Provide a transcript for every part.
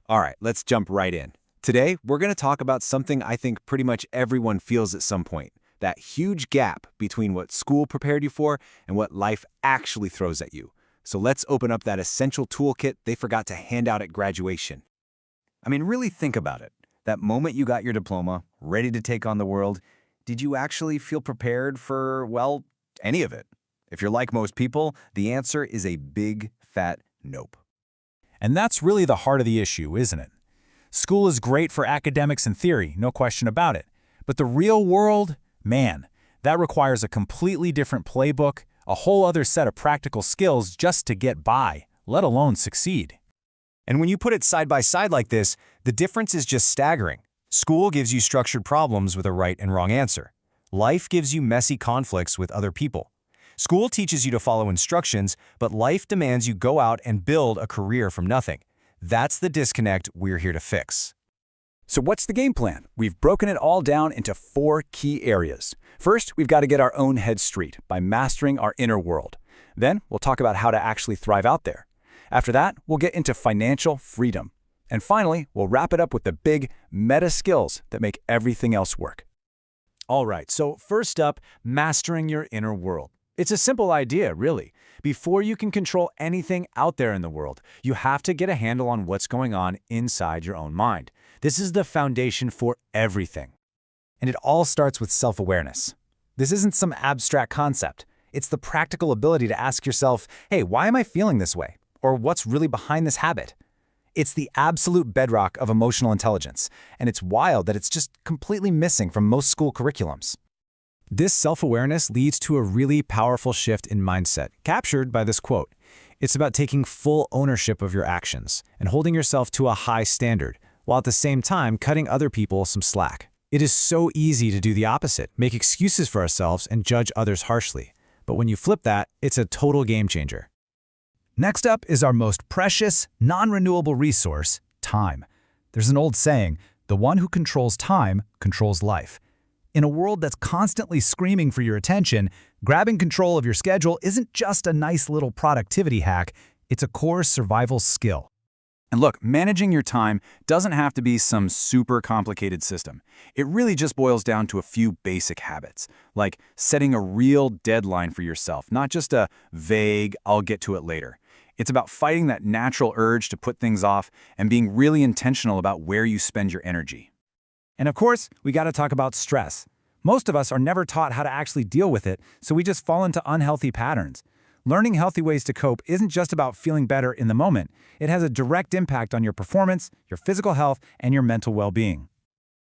All right, let's jump right in. Today, we're going to talk about something I think pretty much everyone feels at some point, that huge gap between what school prepared you for and what life actually throws at you. So let's open up that essential toolkit they forgot to hand out at graduation. I mean, really think about it. That moment you got your diploma, ready to take on the world, did you actually feel prepared for, well, any of it? If you're like most people, the answer is a big, fat nope. And that's really the heart of the issue, isn't it? School is great for academics and theory, no question about it. But the real world, man, that requires a completely different playbook, a whole other set of practical skills just to get by, let alone succeed. And when you put it side by side like this, the difference is just staggering. School gives you structured problems with a right and wrong answer. Life gives you messy conflicts with other people. School teaches you to follow instructions, but life demands you go out and build a career from nothing. That's the disconnect we're here to fix. So what's the game plan? We've broken it all down into 4 key areas. First, we've got to get our own head straight by mastering our inner world. Then, we'll talk about how to actually thrive out there. After that, we'll get into financial freedom. And finally, we'll wrap it up with the big meta skills that make everything else work. All right, so first up, mastering your inner world. It's a simple idea, really. Before you can control anything out there in the world, you have to get a handle on what's going on inside your own mind. This is the foundation for everything. And it all starts with self-awareness. This isn't some abstract concept. It's the practical ability to ask yourself, hey, why am I feeling this way? Or what's really behind this habit? It's the absolute bedrock of emotional intelligence, and it's wild that it's just completely missing from most school curriculums. This self-awareness leads to a really powerful shift in mindset, captured by this quote. It's about taking full ownership of your actions and holding yourself to a high standard, while at the same time cutting other people some slack. It is so easy to do the opposite, make excuses for ourselves and judge others harshly. But when you flip that, it's a total game changer. Next up is our most precious, non-renewable resource, time. There's an old saying, the one who controls time controls life. In a world that's constantly screaming for your attention, grabbing control of your schedule isn't just a nice little productivity hack, it's a core survival skill. And look, managing your time doesn't have to be some super complicated system. It really just boils down to a few basic habits, like setting a real deadline for yourself, not just a vague, I'll get to it later. It's about fighting that natural urge to put things off and being really intentional about where you spend your energy. And of course, we got to talk about stress. Most of us are never taught how to actually deal with it, so we just fall into unhealthy patterns. Learning healthy ways to cope isn't just about feeling better in the moment. It has a direct impact on your performance, your physical health, and your mental well-being.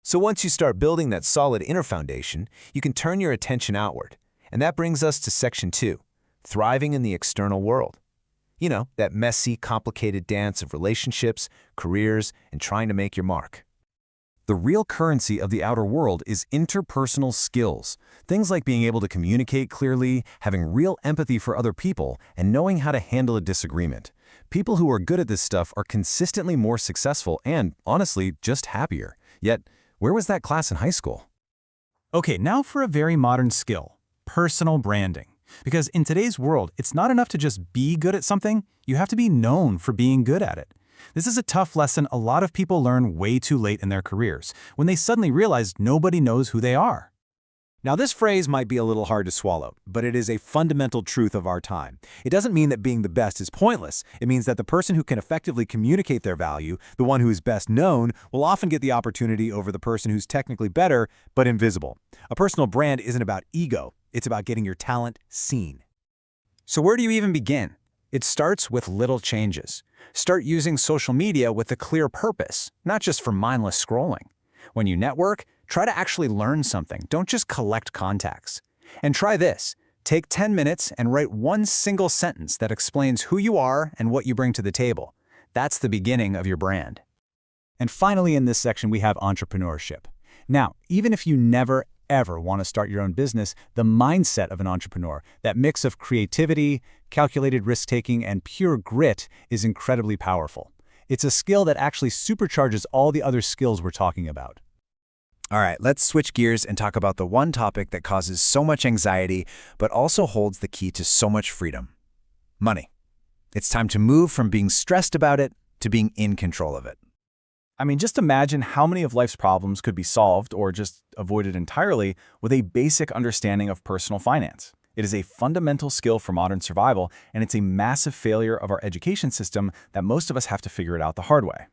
So once you start building that solid inner foundation, you can turn your attention outward. And that brings us to section 2, thriving in the external world. You know, that messy, complicated dance of relationships, careers, and trying to make your mark. The real currency of the outer world is interpersonal skills. Things like being able to communicate clearly, having real empathy for other people, and knowing how to handle a disagreement. People who are good at this stuff are consistently more successful and, honestly, just happier. Yet, where was that class in high school? Okay, now for a very modern skill, personal branding. Because in today's world, it's not enough to just be good at something, you have to be known for being good at it. This is a tough lesson a lot of people learn way too late in their careers, when they suddenly realize nobody knows who they are. Now, this phrase might be a little hard to swallow, but it is a fundamental truth of our time. It doesn't mean that being the best is pointless. It means that the person who can effectively communicate their value, the one who is best known, will often get the opportunity over the person who's technically better, but invisible. A personal brand isn't about ego. It's about getting your talent seen. So where do you even begin? It starts with little changes. Start using social media with a clear purpose, not just for mindless scrolling. When you network, try to actually learn something. Don't just collect contacts. And try this. Take 10 minutes and write one single sentence that explains who you are and what you bring to the table. That's the beginning of your brand. And finally, in this section, we have entrepreneurship. Now, even if you never, ever want to start your own business, the mindset of an entrepreneur, that mix of creativity, calculated risk-taking, and pure grit is incredibly powerful. It's a skill that actually supercharges all the other skills we're talking about. All right, let's switch gears and talk about the one topic that causes so much anxiety, but also holds the key to so much freedom: money. It's time to move from being stressed about it to being in control of it. I mean, just imagine how many of life's problems could be solved or just avoided entirely with a basic understanding of personal finance. It is a fundamental skill for modern survival, and it's a massive failure of our education system that most of us have to figure it out the hard way.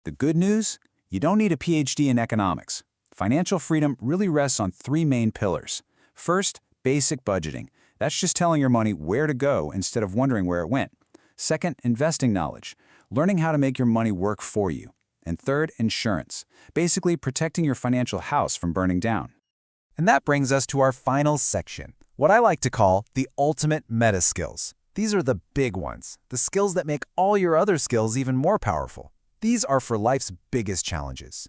The good news? You don't need a PhD in economics. Financial freedom really rests on three main pillars. First, basic budgeting. That's just telling your money where to go instead of wondering where it went. Second, investing knowledge. Learning how to make your money work for you. And third, insurance. Basically, protecting your financial house from burning down. And that brings us to our final section, what I like to call the ultimate meta skills. These are the big ones, the skills that make all your other skills even more powerful. These are for life's biggest challenges.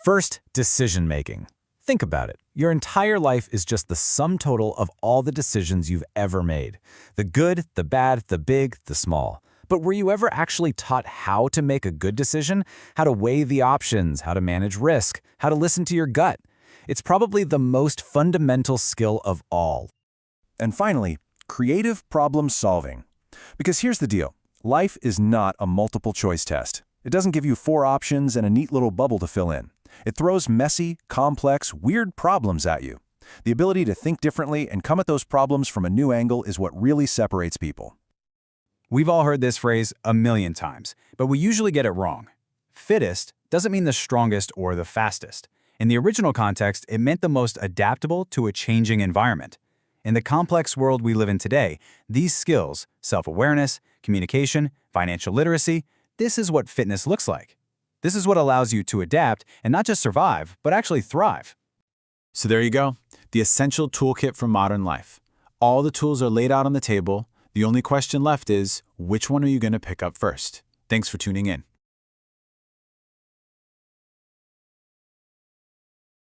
First, decision making. Think about it. Your entire life is just the sum total of all the decisions you've ever made. The good, the bad, the big, the small. But were you ever actually taught how to make a good decision? How to weigh the options, how to manage risk, how to listen to your gut? It's probably the most fundamental skill of all. And finally, creative problem solving. Because here's the deal. Life is not a multiple choice test. It doesn't give you 4 options and a neat little bubble to fill in. It throws messy, complex, weird problems at you. The ability to think differently and come at those problems from a new angle is what really separates people. We've all heard this phrase a million times, but we usually get it wrong. Fittest doesn't mean the strongest or the fastest. In the original context, it meant the most adaptable to a changing environment. In the complex world we live in today, these skills, self-awareness, communication, financial literacy, this is what fitness looks like. This is what allows you to adapt and not just survive, but actually thrive. So there you go, the essential toolkit for modern life. All the tools are laid out on the table. The only question left is, which one are you going to pick up first? Thanks for tuning in.